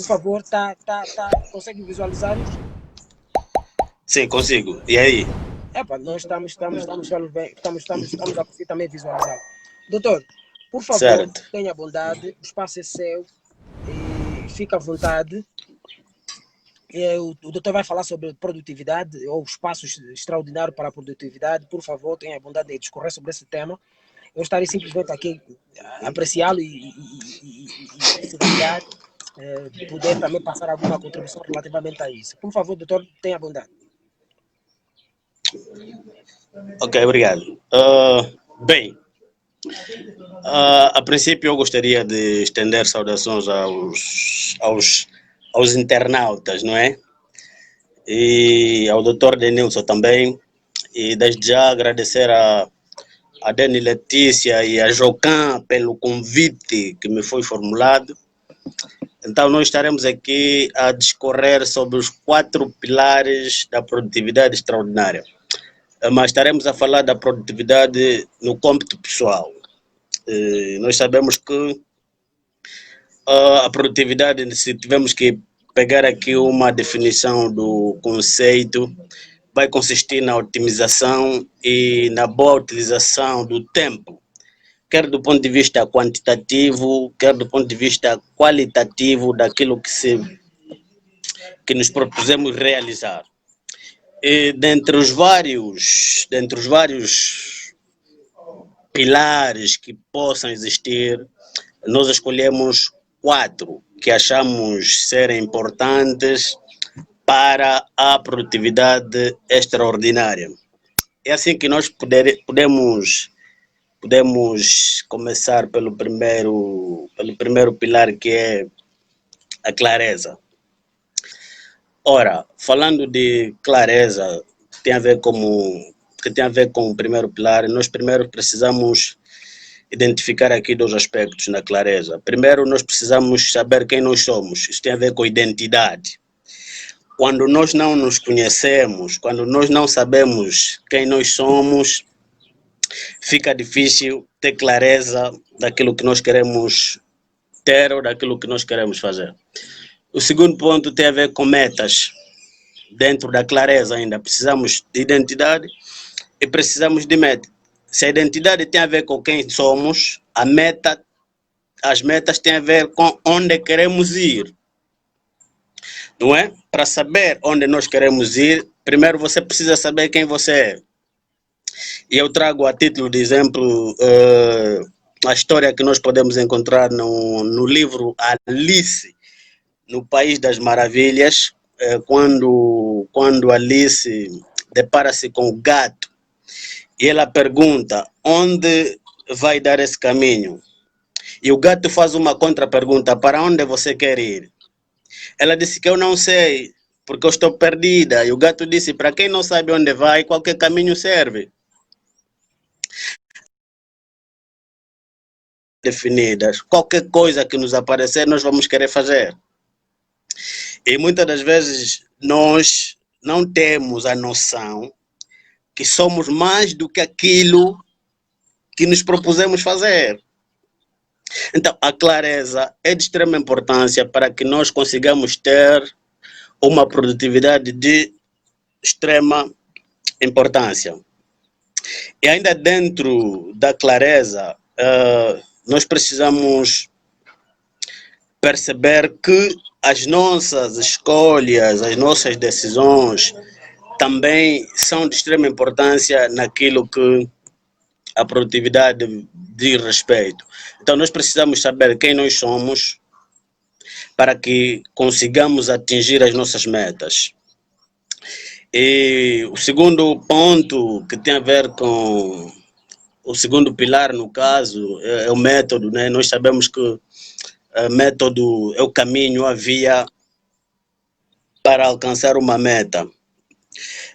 Por favor, consegue visualizar? Sim, consigo. E aí? Nós estamos vendo bem, estamos a conseguir também visualizar. Doutor, por favor, Certo. tenha bondade, o espaço é seu, e fica à vontade. O doutor vai falar sobre produtividade ou espaços extraordinários para a produtividade. Por favor, tenha a bondade de discorrer sobre esse tema. Eu estarei simplesmente aqui a apreciá-lo e se calhar poder também passar alguma contribuição relativamente a isso. Por favor, doutor, tenha a bondade. Ok, obrigado. Bem, a princípio eu gostaria de estender saudações aos internautas, não é? E ao Dr. Denilson também. E desde já agradecer a Dani Letícia e a Jocan pelo convite que me foi formulado. Então nós estaremos aqui a discorrer sobre os 4 pilares da produtividade extraordinária. Mas estaremos a falar da produtividade no cômputo pessoal. Nós sabemos que a produtividade, se tivermos que pegar aqui uma definição do conceito, vai consistir na otimização e na boa utilização do tempo, quer do ponto de vista quantitativo, quer do ponto de vista qualitativo daquilo que nos propusemos realizar. E dentre os vários pilares que possam existir, nós escolhemos 4 que achamos serem importantes para a produtividade extraordinária. É assim que nós podemos começar pelo primeiro pilar, que é a clareza. Ora, falando de clareza, tem a ver com o primeiro pilar. Nós primeiro precisamos identificar aqui 2 aspectos na clareza. Primeiro, nós precisamos saber quem nós somos. Isso tem a ver com identidade. Quando nós não nos conhecemos, quando nós não sabemos quem nós somos, fica difícil ter clareza daquilo que nós queremos ter ou daquilo que nós queremos fazer. O segundo ponto tem a ver com metas. Dentro da clareza ainda precisamos de identidade e precisamos de meta. Se a identidade tem a ver com quem somos, as metas têm a ver com onde queremos ir. Não é? Para saber onde nós queremos ir, primeiro você precisa saber quem você é. E eu trago a título de exemplo a história que nós podemos encontrar no livro Alice, no País das Maravilhas, quando Alice depara-se com o gato e ela pergunta: onde vai dar esse caminho? E o gato faz uma contra-pergunta: para onde você quer ir? Ela disse que eu não sei, porque eu estou perdida. E o gato disse: para quem não sabe onde vai, qualquer caminho serve. Definidas, qualquer coisa que nos aparecer, nós vamos querer fazer. E muitas das vezes nós não temos a noção que somos mais do que aquilo que nos propusemos fazer. Então, a clareza é de extrema importância para que nós consigamos ter uma produtividade de extrema importância. E ainda dentro da clareza, nós precisamos perceber que as nossas escolhas, as nossas decisões também são de extrema importância naquilo que a produtividade diz respeito. Então nós precisamos saber quem nós somos para que consigamos atingir as nossas metas. E o segundo ponto que tem a ver com o segundo pilar, no caso, é o método, né? Nós sabemos que o método é o caminho, a via para alcançar uma meta.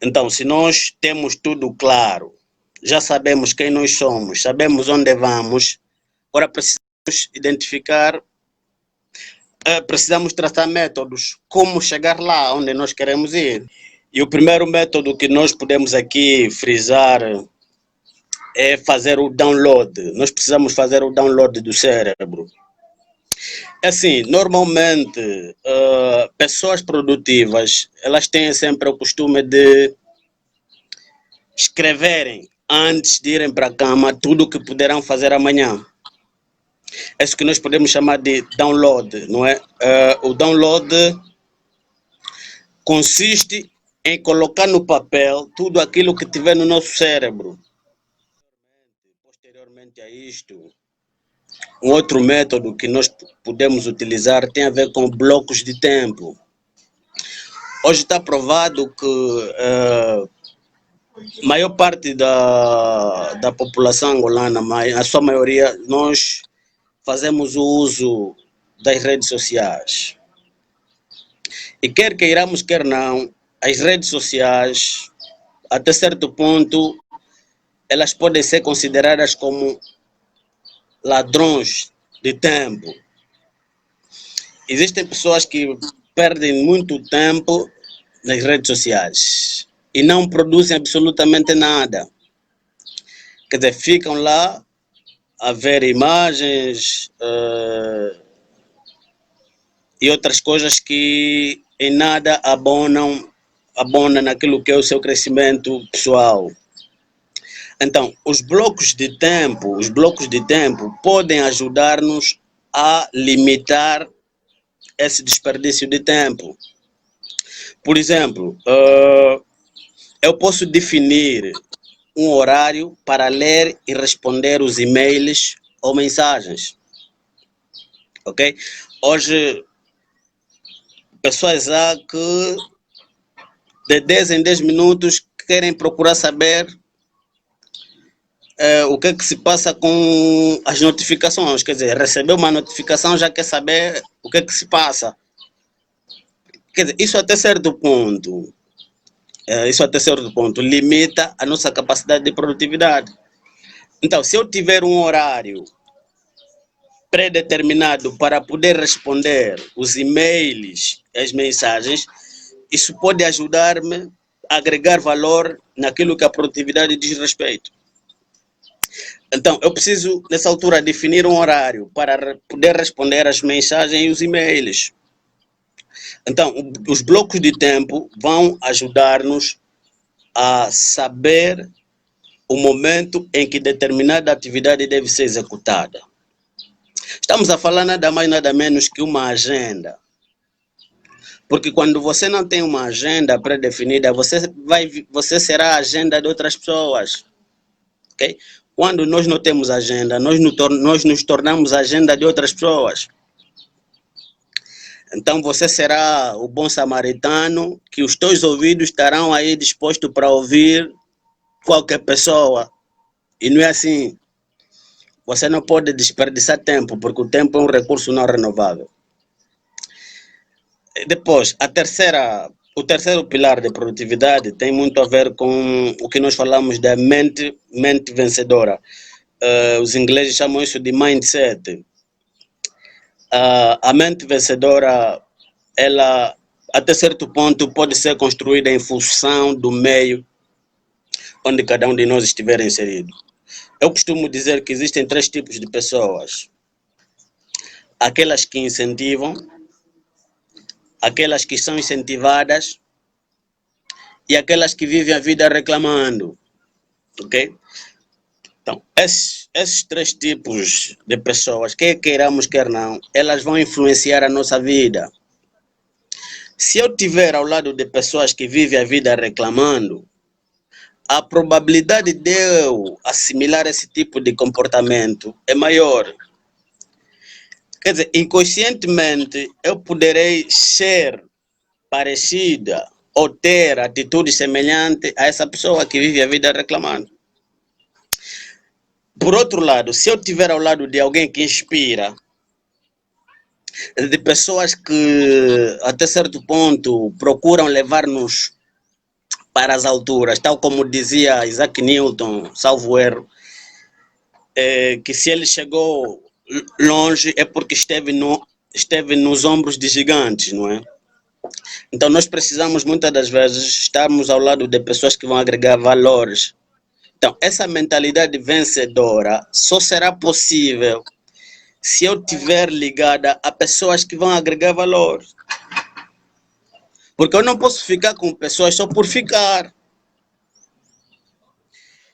Então, se nós temos tudo claro, já sabemos quem nós somos, sabemos onde vamos, agora precisamos identificar, precisamos traçar métodos, como chegar lá onde nós queremos ir. E o primeiro método que nós podemos aqui frisar é fazer o download. Nós precisamos fazer o download do cérebro. Assim, normalmente, pessoas produtivas, elas têm sempre o costume de escreverem antes de irem para a cama tudo o que poderão fazer amanhã. É isso que nós podemos chamar de download, não é? O download consiste em colocar no papel tudo aquilo que tiver no nosso cérebro. Posteriormente a isto, um outro método que nós podemos utilizar tem a ver com blocos de tempo. Hoje está provado que a maior parte da população angolana, a sua maioria, nós fazemos o uso das redes sociais. E quer queiramos, quer não, as redes sociais, até certo ponto, elas podem ser consideradas como ladrões de tempo. Existem pessoas que perdem muito tempo nas redes sociais e não produzem absolutamente nada. Quer dizer, ficam lá a ver imagens e outras coisas que em nada abonam naquilo que é o seu crescimento pessoal. Então, os blocos de tempo podem ajudar-nos a limitar esse desperdício de tempo. Por exemplo, eu posso definir um horário para ler e responder os e-mails ou mensagens. Ok? Hoje, pessoas há que de 10 em 10 minutos querem procurar saber o que é que se passa com as notificações. Quer dizer, recebeu uma notificação, já quer saber o que é que se passa. Quer dizer, isso até certo ponto limita a nossa capacidade de produtividade. Então, se eu tiver um horário pré-determinado para poder responder os e-mails, as mensagens, isso pode ajudar-me a agregar valor naquilo que a produtividade diz respeito. Então, eu preciso, nessa altura, definir um horário para poder responder as mensagens e os e-mails. Então, os blocos de tempo vão ajudar-nos a saber o momento em que determinada atividade deve ser executada. Estamos a falar nada mais, nada menos que uma agenda. Porque quando você não tem uma agenda pré-definida, você será a agenda de outras pessoas. Okay? Quando nós não temos agenda, nós nos tornamos a agenda de outras pessoas. Então você será o bom samaritano que os teus ouvidos estarão aí dispostos para ouvir qualquer pessoa. E não é assim. Você não pode desperdiçar tempo, porque o tempo é um recurso não renovável. Depois, o terceiro pilar de produtividade tem muito a ver com o que nós falamos da mente vencedora. Os ingleses chamam isso de mindset. A mente vencedora, ela, até certo ponto, pode ser construída em função do meio onde cada um de nós estiver inserido. Eu costumo dizer que existem 3 tipos de pessoas. Aquelas que incentivam, aquelas que são incentivadas e aquelas que vivem a vida reclamando. Ok? Então, esses 3 tipos de pessoas, quer queiramos, quer não, elas vão influenciar a nossa vida. Se eu tiver ao lado de pessoas que vivem a vida reclamando, a probabilidade de eu assimilar esse tipo de comportamento é maior. Quer dizer, inconscientemente, eu poderei ser parecida ou ter atitude semelhante a essa pessoa que vive a vida reclamando. Por outro lado, se eu estiver ao lado de alguém que inspira, de pessoas que até certo ponto procuram levar-nos para as alturas, tal como dizia Isaac Newton, salvo erro, que se ele chegou longe é porque esteve nos ombros de gigantes, não é? Então nós precisamos muitas das vezes estarmos ao lado de pessoas que vão agregar valores. Então essa mentalidade vencedora só será possível se eu estiver ligada a pessoas que vão agregar valor. Porque eu não posso ficar com pessoas só por ficar.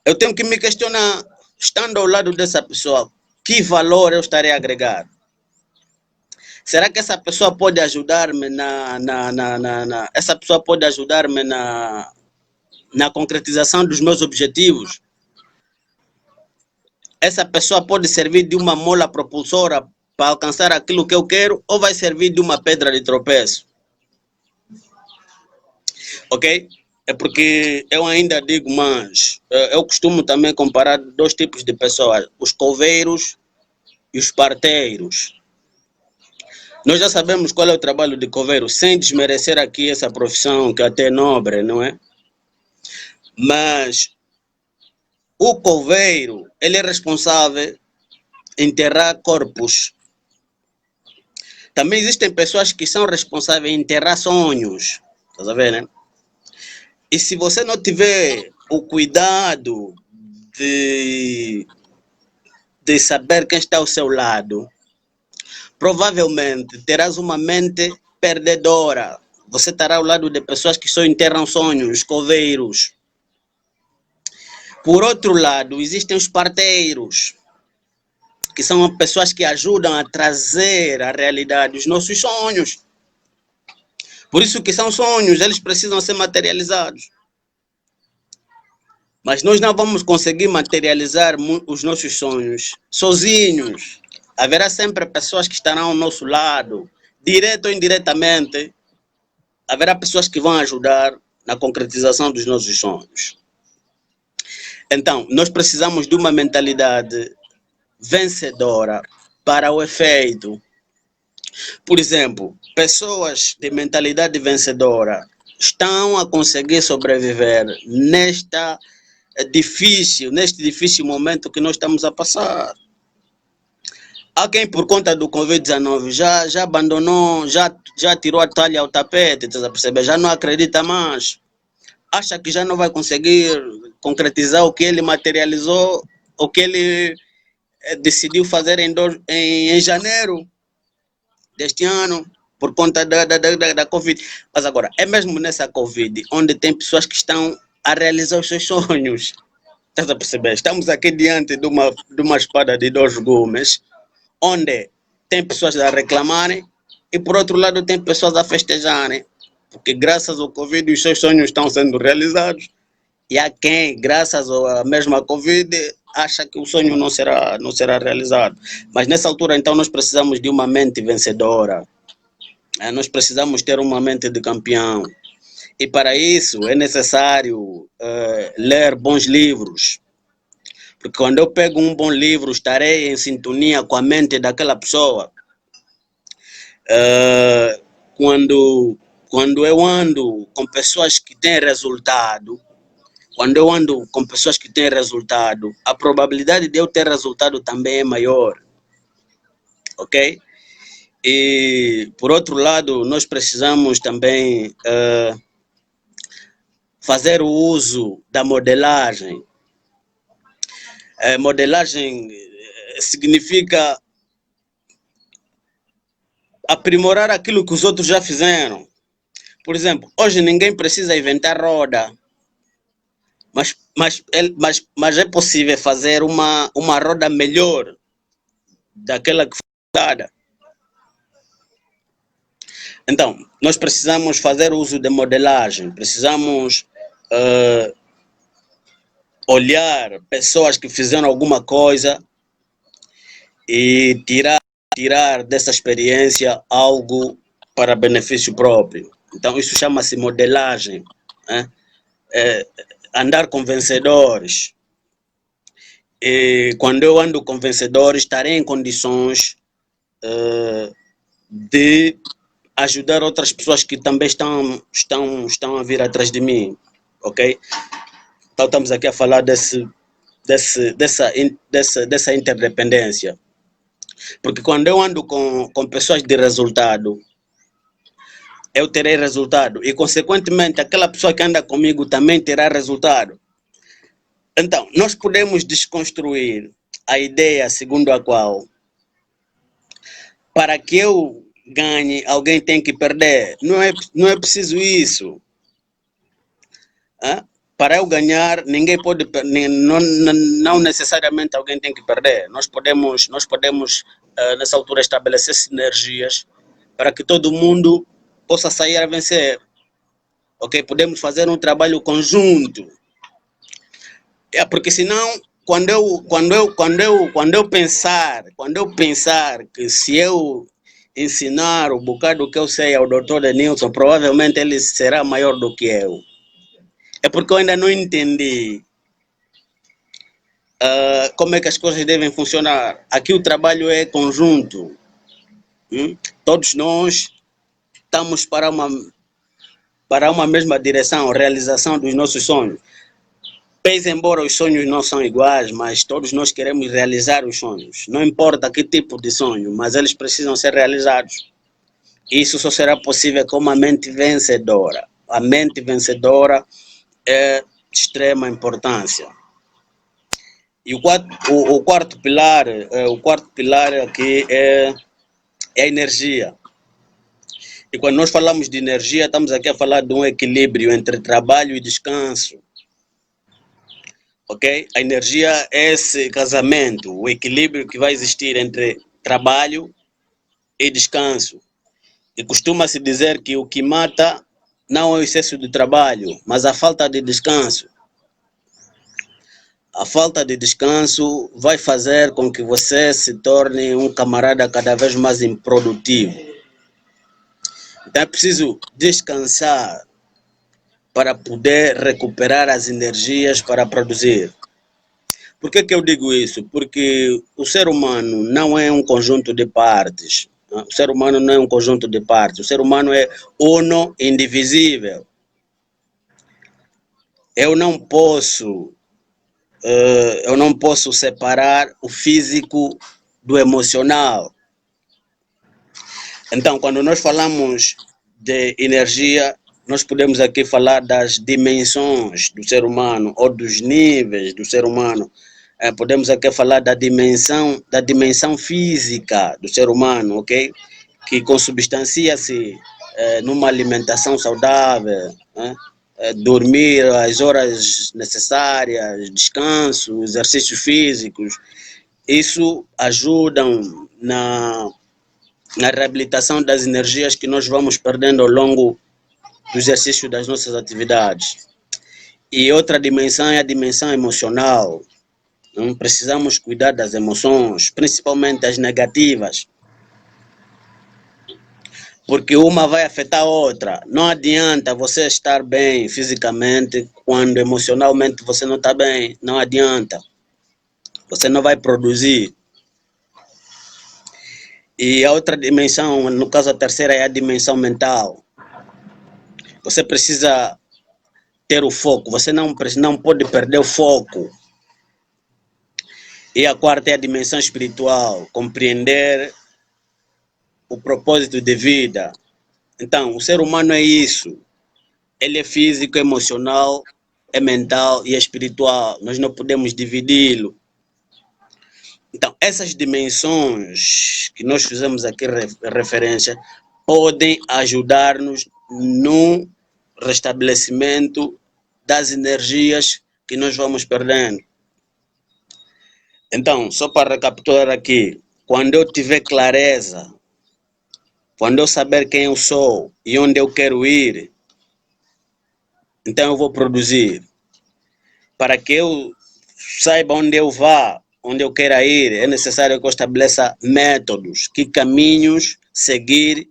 Eu tenho que me questionar, estando ao lado dessa pessoa, que valor eu estarei a agregar? Será que essa pessoa pode ajudar-me essa pessoa pode ajudar-me na concretização dos meus objetivos? Essa pessoa pode servir de uma mola propulsora para alcançar aquilo que eu quero ou vai servir de uma pedra de tropeço? Ok? É porque eu ainda digo, mas eu costumo também comparar dois tipos de pessoas, os coveiros e os parteiros. Nós já sabemos qual é o trabalho de coveiro, sem desmerecer aqui essa profissão que até é nobre, não é? Mas o coveiro, ele é responsável em enterrar corpos. Também existem pessoas que são responsáveis em enterrar sonhos. Estás a ver, né? E se você não tiver o cuidado de saber quem está ao seu lado, provavelmente terás uma mente perdedora. Você estará ao lado de pessoas que só enterram sonhos, coveiros. Por outro lado, existem os parteiros, que são pessoas que ajudam a trazer à realidade os nossos sonhos. Por isso que são sonhos, eles precisam ser materializados. Mas nós não vamos conseguir materializar os nossos sonhos sozinhos. Haverá sempre pessoas que estarão ao nosso lado, direto ou indiretamente. Haverá pessoas que vão ajudar na concretização dos nossos sonhos. Então, nós precisamos de uma mentalidade vencedora para o efeito. Por exemplo, pessoas de mentalidade vencedora estão a conseguir sobreviver neste difícil momento que nós estamos a passar. Há quem, por conta do Covid-19, já abandonou, já tirou a toalha ao tapete, tá a perceber? Já não acredita mais. Acha que já não vai conseguir concretizar o que ele materializou, o que ele decidiu fazer em janeiro deste ano, por conta da Covid. Mas agora, é mesmo nessa Covid, onde tem pessoas que estão a realizar os seus sonhos. Estás a perceber? Estamos aqui diante de uma espada de dois gumes, onde tem pessoas a reclamarem e, por outro lado, tem pessoas a festejarem. Porque, graças ao Covid, os seus sonhos estão sendo realizados. E há quem, graças à mesma Covid, acha que o sonho não será realizado. Mas, nessa altura, então, nós precisamos de uma mente vencedora. Nós precisamos ter uma mente de campeão. E, para isso, é necessário ler bons livros. Porque quando eu pego um bom livro, estarei em sintonia com a mente daquela pessoa. Quando eu ando com pessoas que têm resultado, a probabilidade de eu ter resultado também é maior. Ok? E, por outro lado, nós precisamos também fazer o uso da modelagem. Modelagem significa aprimorar aquilo que os outros já fizeram. Por exemplo, hoje ninguém precisa inventar roda, mas é possível fazer uma roda melhor daquela que foi dada. Então, nós precisamos fazer uso de modelagem, precisamos olhar pessoas que fizeram alguma coisa e tirar dessa experiência algo para benefício próprio. Então, isso chama-se modelagem, né? Andar com vencedores. E quando eu ando com vencedores, estarei em condições de ajudar outras pessoas que também estão a vir atrás de mim, ok? Então, estamos aqui a falar dessa interdependência. Porque quando eu ando com pessoas de resultado, eu terei resultado. E, consequentemente, aquela pessoa que anda comigo também terá resultado. Então, nós podemos desconstruir a ideia segundo a qual para que eu ganhe, alguém tem que perder. Não é preciso isso. Para eu ganhar, ninguém pode, não necessariamente alguém tem que perder. Nós podemos nessa altura, estabelecer sinergias para que todo mundo possa sair a vencer. Ok? Podemos fazer um trabalho conjunto. Porque senão, quando eu pensar que se eu ensinar o bocado que eu sei ao Dr. Denilson, provavelmente ele será maior do que eu. É porque eu ainda não entendi como é que as coisas devem funcionar. Aqui o trabalho é conjunto. Todos nós estamos para uma mesma direção, realização dos nossos sonhos. Pese embora os sonhos não são iguais, mas todos nós queremos realizar os sonhos. Não importa que tipo de sonho, mas eles precisam ser realizados. Isso só será possível com uma mente vencedora. A mente vencedora é de extrema importância. E o quarto pilar aqui é a energia. E quando nós falamos de energia, estamos aqui a falar de um equilíbrio entre trabalho e descanso. Ok? A energia é esse casamento, o equilíbrio que vai existir entre trabalho e descanso. E costuma-se dizer que o que mata não é o excesso de trabalho, mas a falta de descanso. A falta de descanso vai fazer com que você se torne um camarada cada vez mais improdutivo. Então é preciso descansar para poder recuperar as energias para produzir. Por que eu digo isso? Porque o ser humano não é um conjunto de partes. O ser humano não é um conjunto de partes. O ser humano é uno, indivisível. Eu não posso separar o físico do emocional. Então, quando nós falamos de energia, nós podemos aqui falar das dimensões do ser humano ou dos níveis do ser humano. Podemos aqui falar da dimensão física do ser humano, ok? Que consubstancia-se numa alimentação saudável, dormir as horas necessárias, descanso, exercícios físicos. Isso ajuda na reabilitação das energias que nós vamos perdendo ao longo do exercício das nossas atividades. E outra dimensão é a dimensão emocional. Não precisamos cuidar das emoções, principalmente as negativas, porque uma vai afetar a outra. Não adianta você estar bem fisicamente quando emocionalmente você não está bem. Não adianta. Você não vai produzir. E a outra dimensão, no caso a terceira, é a dimensão mental. Você precisa ter o foco, você não pode perder o foco. E a quarta é a dimensão espiritual, compreender o propósito de vida. Então, o ser humano é isso. Ele é físico, emocional, é mental e é espiritual. Nós não podemos dividi-lo. Então, essas dimensões que nós fizemos aqui referência podem ajudar-nos no restabelecimento das energias que nós vamos perdendo. Então, só para recapitular aqui, quando eu tiver clareza, quando eu saber quem eu sou e onde eu quero ir, então eu vou produzir. Para que eu saiba onde eu vá, onde eu quero ir, é necessário que eu estabeleça métodos, que caminhos seguir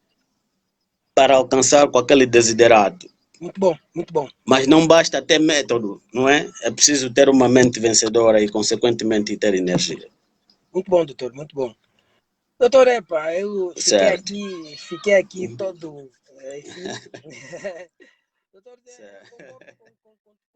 para alcançar com aquele desiderato. Muito bom, muito bom. Mas não basta ter método, não é? É preciso ter uma mente vencedora e, consequentemente, ter energia. Muito bom, doutor, muito bom. Doutor, eu Certo. fiquei aqui todo... Enfim. Doutor, concordo com